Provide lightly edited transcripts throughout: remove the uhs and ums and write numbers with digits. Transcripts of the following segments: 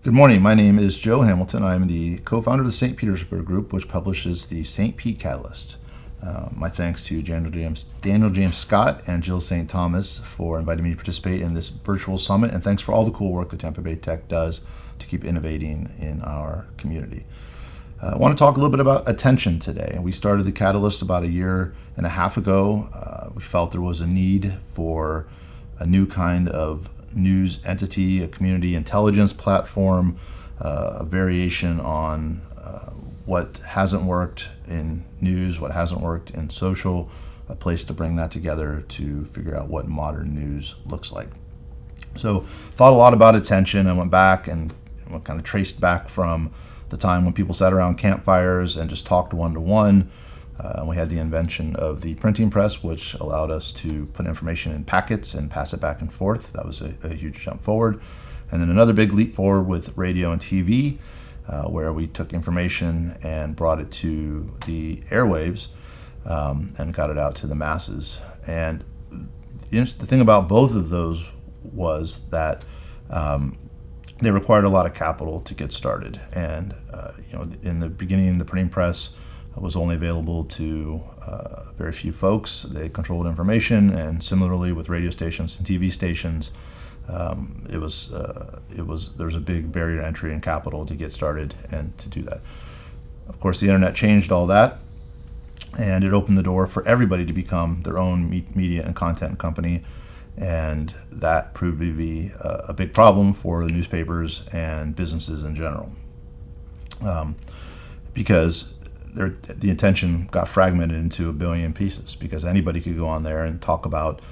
Good morning. My name is Joe Hamilton. I'm the co-founder of the St. Petersburg Group, which publishes the St. Pete Catalyst. My thanks to Daniel James Scott and Jill St. Thomas for inviting me to participate in this virtual summit, and thanks for all the cool work that Tampa Bay Tech does to keep innovating in our community. I want to talk a little bit about attention today. We started the Catalyst about a year and a half ago. We felt there was a need for a new kind of news entity, a community intelligence platform, a variation on what hasn't worked in news, what hasn't worked in social, a place to bring that together to figure out what modern news looks like. So thought a lot about attention. I went back and kind of traced back from the time when people sat around campfires and just talked one-to-one. We had the invention of the printing press, which allowed us to put information in packets and pass it back and forth. That was a huge jump forward. And then another big leap forward with radio and TV, where we took information and brought it to the airwaves and got it out to the masses. And the thing about both of those was that they required a lot of capital to get started. And in the beginning, the printing press was only available to very few folks. They controlled information, and similarly with radio stations and TV stations, there was a big barrier to entry and capital to get started and to do that. Of course, the internet changed all that, and it opened the door for everybody to become their own media and content company, and that proved to be a big problem for the newspapers and businesses in general, because the attention got fragmented into a billion pieces, because anybody could go on there and talk about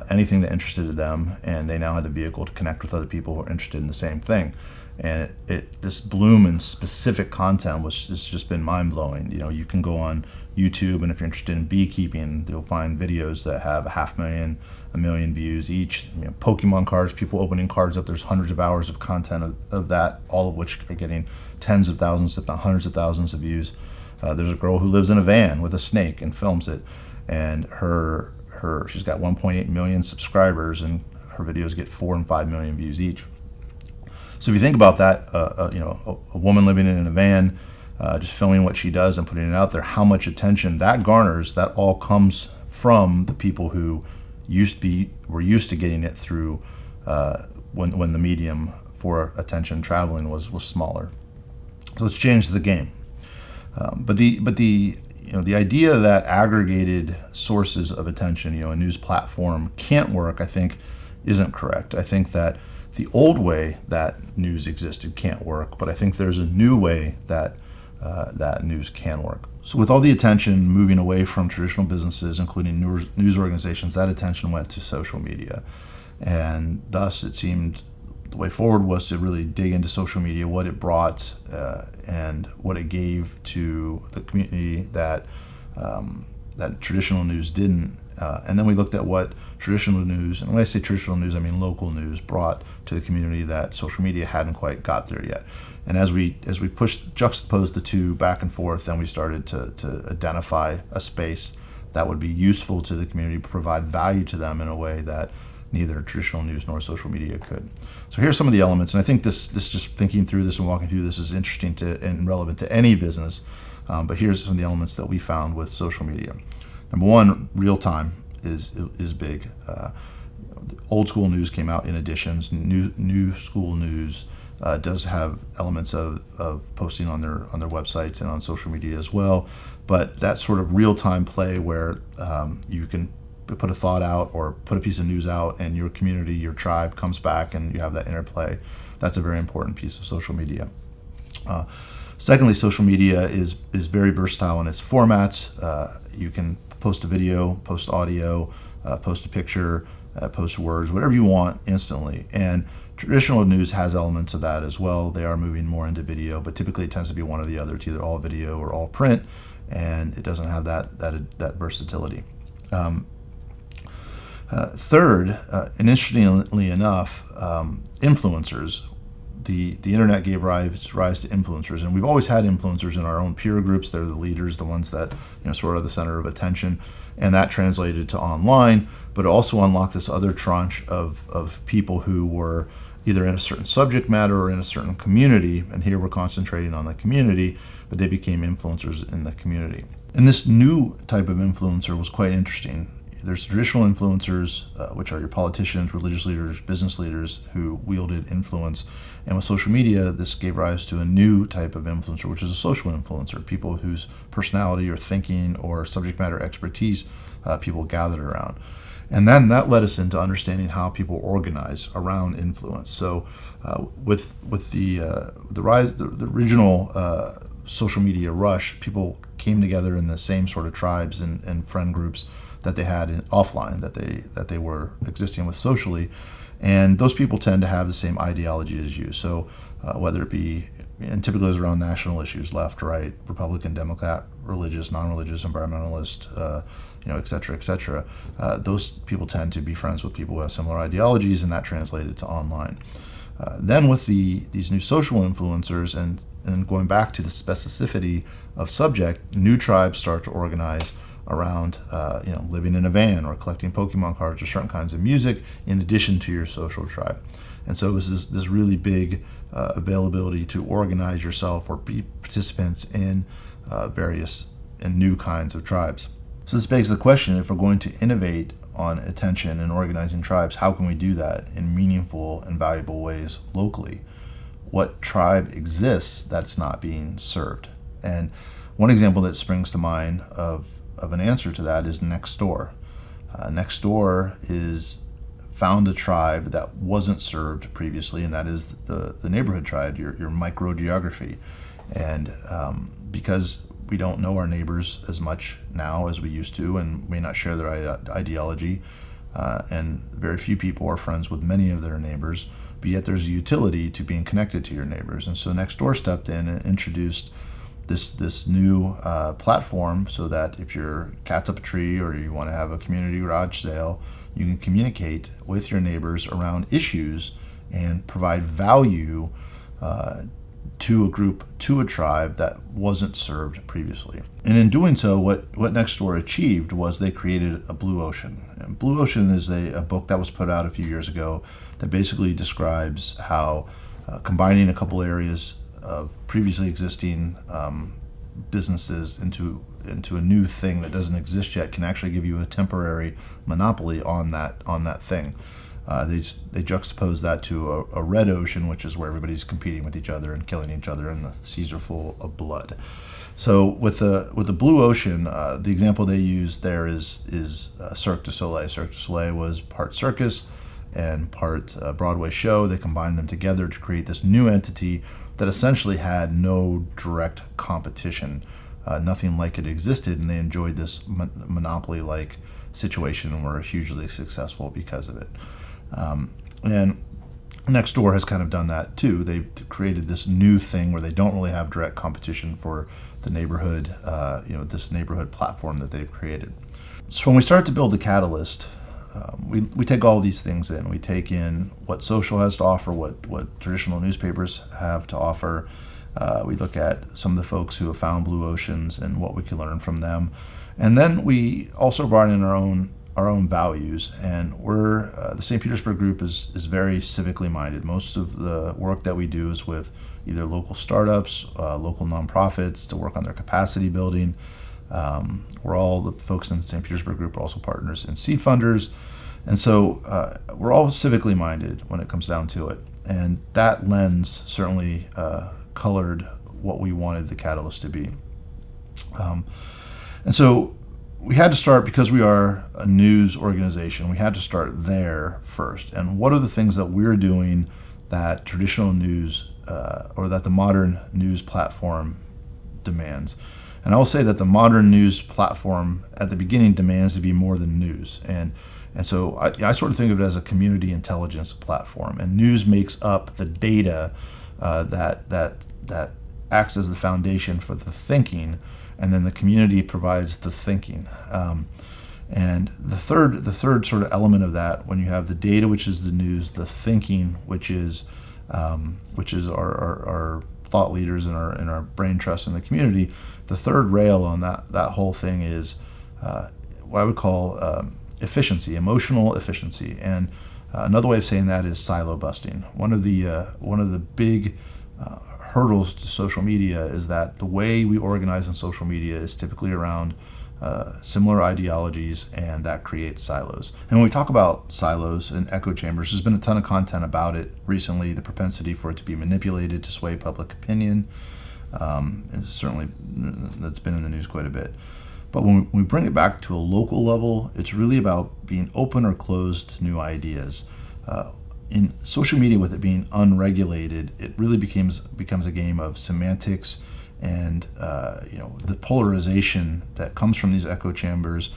anything that interested them, and they now had the vehicle to connect with other people who are interested in the same thing. And this bloom in specific content it's just been mind-blowing. You can go on YouTube, and if you're interested in beekeeping, you'll find videos that have 500,000, 1 million views each. Pokemon cards, people opening cards up, there's hundreds of hours of content of that, all of which are getting tens of thousands, if not hundreds of thousands of views. There's a girl who lives in a van with a snake and films it, and she's got 1.8 million subscribers, and her videos get 4 and 5 million views each. So if you think about that, a woman living in a van, just filming what she does and putting it out there, how much attention that garners, that all comes from the people who were used to getting it through when the medium for attention traveling was smaller. So it's changed the game. But the idea that aggregated sources of attention, a news platform can't work, I think, isn't correct. I think that the old way that news existed can't work, but I think there's a new way that that news can work. So with all the attention moving away from traditional businesses, including news organizations, that attention went to social media. And thus it seemed the way forward was to really dig into social media, what it brought and what it gave to the community that traditional news didn't. And then we looked at what traditional news, and when I say traditional news, I mean local news, brought to the community that social media hadn't quite got there yet. And as we juxtaposed the two back and forth, then we started to identify a space that would be useful to the community, provide value to them in a way that neither traditional news nor social media could. So here's some of the elements, and I think this just thinking through this and walking through this is interesting and relevant to any business. But here's some of the elements that we found with social media. Number one, real time is big. Old school news came out in editions. New school news does have elements of posting on their websites and on social media as well. But that sort of real time play where you can put a thought out or put a piece of news out, and your community, your tribe comes back, and you have that interplay. That's a very important piece of social media. Secondly, social media is very versatile in its formats. You can post a video, post audio, post a picture, post words, whatever you want instantly. And traditional news has elements of that as well. They are moving more into video, but typically it tends to be one or the other. It's either all video or all print, and it doesn't have that versatility. Third, and interestingly enough, influencers. The internet gave rise to influencers, and we've always had influencers in our own peer groups. They're the leaders, the ones that sort of the center of attention, and that translated to online. But it also unlocked this other tranche of people who were either in a certain subject matter or in a certain community. And here we're concentrating on the community, but they became influencers in the community. And this new type of influencer was quite interesting. There's traditional influencers, which are your politicians, religious leaders, business leaders who wielded influence. And with social media, this gave rise to a new type of influencer, which is a social influencer, people whose personality or thinking or subject matter expertise people gathered around. And then that led us into understanding how people organize around influence. So with the rise, the original social media rush, people came together in the same sort of tribes and friend groups that they had offline, that they were existing with socially, and those people tend to have the same ideology as you. So whether it be, and typically it's around national issues, left, right, Republican, Democrat, religious, non-religious, environmentalist, et cetera, et cetera. Those people tend to be friends with people who have similar ideologies, and that translated to online. Then with these new social influencers and going back to the specificity of subject, new tribes start to organize around living in a van or collecting Pokemon cards or certain kinds of music in addition to your social tribe. And so it was this really big availability to organize yourself or be participants in various and new kinds of tribes. So this begs the question, if we're going to innovate on attention and organizing tribes, how can we do that in meaningful and valuable ways locally? What tribe exists that's not being served? And one example that springs to mind of an answer to that is Nextdoor. Nextdoor found a tribe that wasn't served previously, and that is the neighborhood tribe, your microgeography. And because we don't know our neighbors as much now as we used to, and may not share their ideology, and very few people are friends with many of their neighbors, but yet there's a utility to being connected to your neighbors. And so Nextdoor stepped in and introduced this new platform so that if your cat's up a tree or you want to have a community garage sale, you can communicate with your neighbors around issues and provide value to a group, to a tribe that wasn't served previously. And in doing so, what Nextdoor achieved was they created a blue ocean. And Blue Ocean is a book that was put out a few years ago that basically describes how combining a couple areas of previously existing businesses into a new thing that doesn't exist yet can actually give you a temporary monopoly on that thing. They juxtapose that to a red ocean, which is where everybody's competing with each other and killing each other, and the seas are full of blood. So with the blue ocean, the example they use there is Cirque du Soleil. Cirque du Soleil was part circus and part Broadway show. They combined them together to create this new entity that essentially had no direct competition. Nothing like it existed, and they enjoyed this monopoly-like situation and were hugely successful because of it. And Nextdoor has kind of done that too. They've created this new thing where they don't really have direct competition for the neighborhood, this neighborhood platform that they've created. So when we start to build the Catalyst, we take all these things in. We take in what social has to offer, what traditional newspapers have to offer. We look at some of the folks who have found blue oceans and what we can learn from them. And then we also brought in our own values, and we're the St. Petersburg group is very civically minded. Most of the work that we do is with either local startups, local nonprofits to work on their capacity building. We're all the folks in the St. Petersburg group are also partners in seed funders, and so we're all civically minded when it comes down to it. And that lens certainly colored what we wanted the Catalyst to be. And so we had to start, because we are a news organization, we had to start there first. And what are the things that we're doing that traditional news or that the modern news platform demands? And I will say that the modern news platform at the beginning demands to be more than news. And so I sort of think of it as a community intelligence platform. And news makes up the data that acts as the foundation for the thinking, and then the community provides the thinking. And the third sort of element of that, when you have the data, which is the news, the thinking, which is our thought leaders and our brain trust in the community, the third rail on that whole thing is what I would call efficiency, emotional efficiency. And Another way of saying that is silo busting. One of the big hurdles to social media is that the way we organize in social media is typically around similar ideologies, and that creates silos. And when we talk about silos and echo chambers, there's been a ton of content about it recently, the propensity for it to be manipulated to sway public opinion. And certainly that's been in the news quite a bit. But when we bring it back to a local level, it's really about being open or closed to new ideas. In social media, with it being unregulated, it really becomes a game of semantics, and the polarization that comes from these echo chambers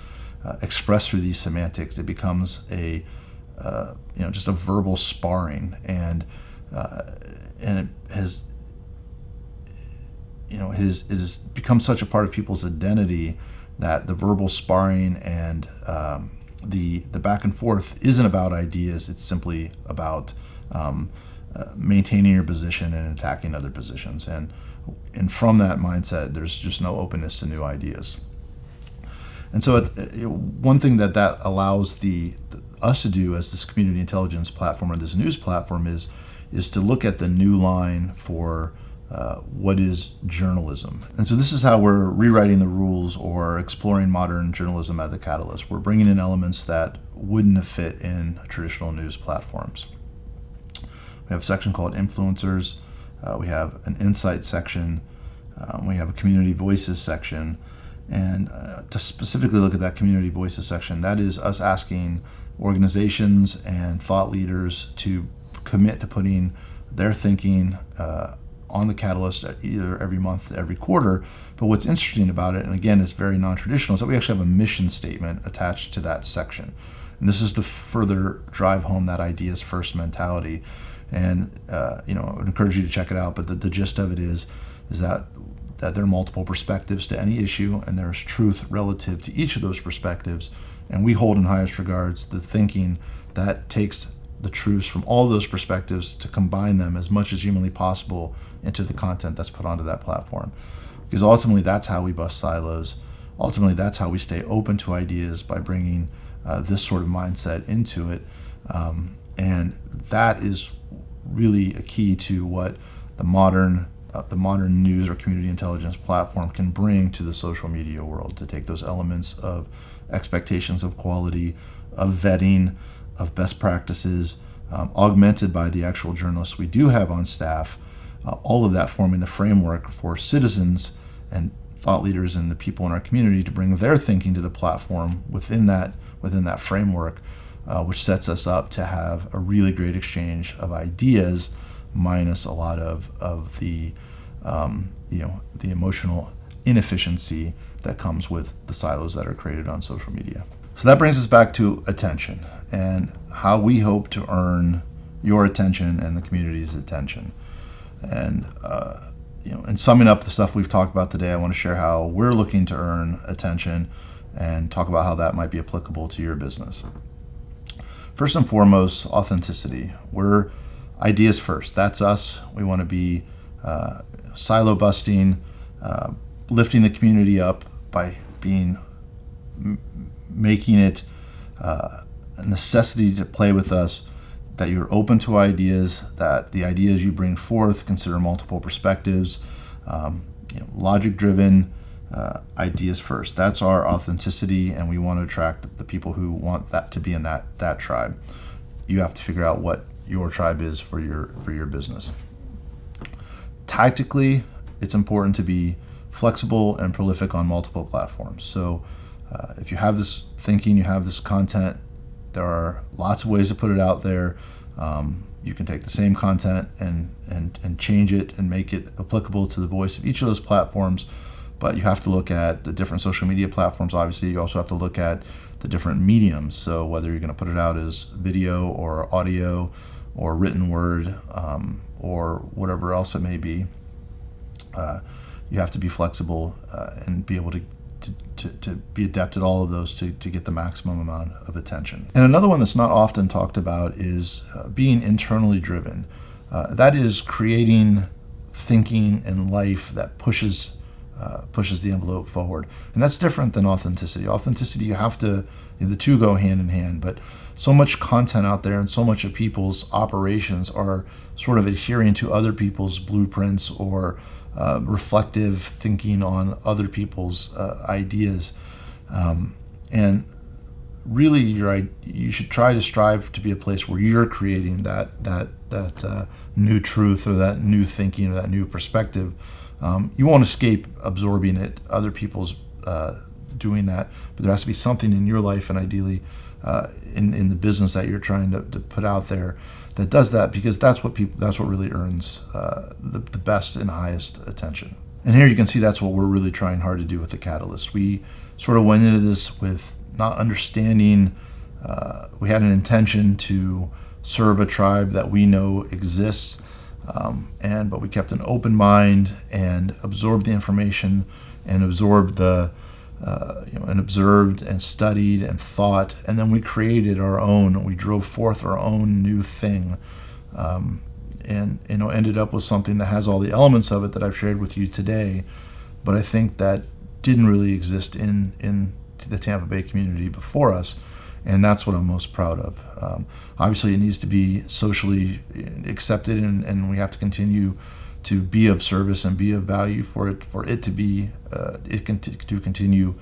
expressed through these semantics. It becomes just a verbal sparring, and it has become such a part of people's identity that the verbal sparring and the back and forth isn't about ideas. It's simply about maintaining your position and attacking other positions. And from that mindset, there's just no openness to new ideas. And so one thing that allows us to do as this community intelligence platform or this news platform is to look at the new line for what is journalism. And so this is how we're rewriting the rules or exploring modern journalism at the Catalyst. We're bringing in elements that wouldn't have fit in traditional news platforms. We have a section called influencers. We have an insight section. We have a community voices section. And to specifically look at that community voices section, that is us asking organizations and thought leaders to commit to putting their thinking on the Catalyst either every month, every quarter. But what's interesting about it, and again, it's very non-traditional, is that we actually have a mission statement attached to that section. And this is to further drive home that ideas first mentality. And I would encourage you to check it out. But the gist of it is that there are multiple perspectives to any issue, and there's truth relative to each of those perspectives. And we hold in highest regards the thinking that takes the truths from all those perspectives to combine them as much as humanly possible into the content that's put onto that platform. Because ultimately, that's how we bust silos. Ultimately, that's how we stay open to ideas, by bringing this sort of mindset into it. And that is really a key to what the modern news or community intelligence platform can bring to the social media world, to take those elements of expectations of quality, of vetting, of best practices, augmented by the actual journalists we do have on staff, all of that forming the framework for citizens and thought leaders and the people in our community to bring their thinking to the platform within that framework, which sets us up to have a really great exchange of ideas, minus a lot of the emotional inefficiency that comes with the silos that are created on social media. So that brings us back to attention and how we hope to earn your attention and the community's attention. And in summing up the stuff we've talked about today, I want to share how we're looking to earn attention and talk about how that might be applicable to your business. First and foremost, authenticity. We're ideas first. That's us. We want to be silo busting, lifting the community up by making it a necessity to play with us, that you're open to ideas, that the ideas you bring forth consider multiple perspectives, logic-driven, ideas first. That's our authenticity, and we want to attract the people who want that to be in that tribe. You have to figure out what your tribe is for your business. Tactically, it's important to be flexible and prolific on multiple platforms. So if you have this thinking, you have this content, there are lots of ways to put it out there. You can take the same content and change it and make it applicable to the voice of each of those platforms, but you have to look at the different social media platforms. Obviously, you also have to look at the different mediums. So whether you're going to put it out as video or audio or written word or whatever else it may be, you have to be flexible and be able to be adept at all of those to get the maximum amount of attention. And another one that's not often talked about is being internally driven. That is creating thinking in life that pushes the envelope forward. And that's different than authenticity. Authenticity, you have to, the two go hand in hand, but so much content out there, and so much of people's operations are sort of adhering to other people's blueprints or reflective thinking on other people's ideas. And really, you should try to strive to be a place where you're creating that new truth, or that new thinking, or that new perspective. You won't escape absorbing it, other people's doing that, but there has to be something in your life, and ideally in the business that you're trying to put out there, that does that, because that's what really earns the best and highest attention. And here you can see that's what we're really trying hard to do with the Catalyst. We sort of went into this with not understanding. We had an intention to serve a tribe that we know exists, but we kept an open mind and absorbed the information, and absorbed and observed and studied and thought, and then we created our own. We drove forth our own new thing, and ended up with something that has all the elements of it that I've shared with you today, but I think that didn't really exist in the Tampa Bay community before us, and that's what I'm most proud of. Obviously, it needs to be socially accepted, and we have to continue to be of service and be of value for it to continue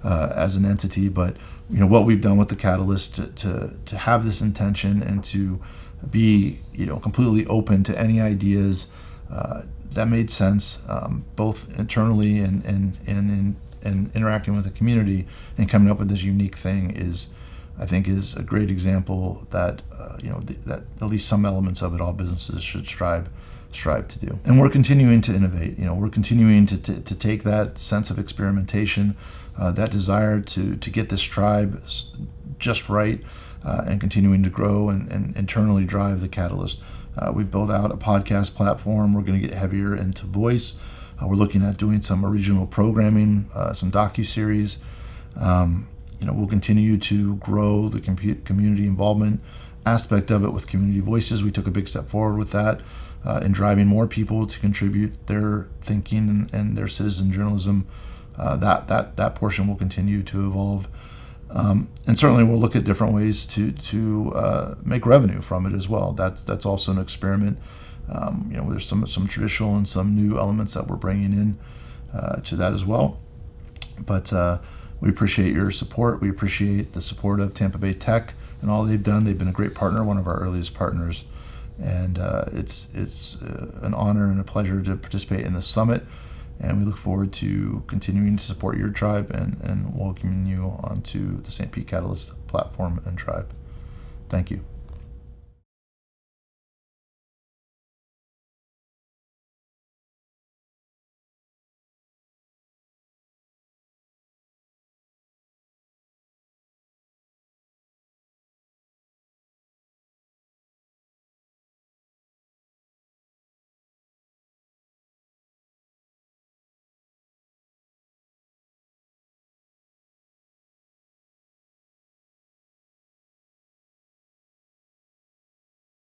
as an entity. But what we've done with the Catalyst to have this intention, and to be completely open to any ideas that made sense, both internally and interacting with the community, and coming up with this unique thing, I think is a great example that that at least some elements of it all businesses should strive to do. And we're continuing to innovate. We're continuing to take that sense of experimentation, that desire to get this tribe just right, and continuing to grow and internally drive the Catalyst. We've built out a podcast platform. We're going to get heavier into voice. We're looking at doing some original programming, some docuseries. We'll continue to grow the community involvement aspect of it with Community Voices. We took a big step forward with that, in driving more people to contribute their thinking and their citizen journalism. That portion will continue to evolve. And certainly we'll look at different ways to make revenue from it as well. That's also an experiment. There's some traditional and some new elements that we're bringing in to that as well. But we appreciate your support. We appreciate the support of Tampa Bay Tech and all they've done. They've been a great partner, one of our earliest partners, and it's an honor and a pleasure to participate in this summit. And we look forward to continuing to support your tribe and welcoming you onto the St. Pete Catalyst platform and tribe. Thank you.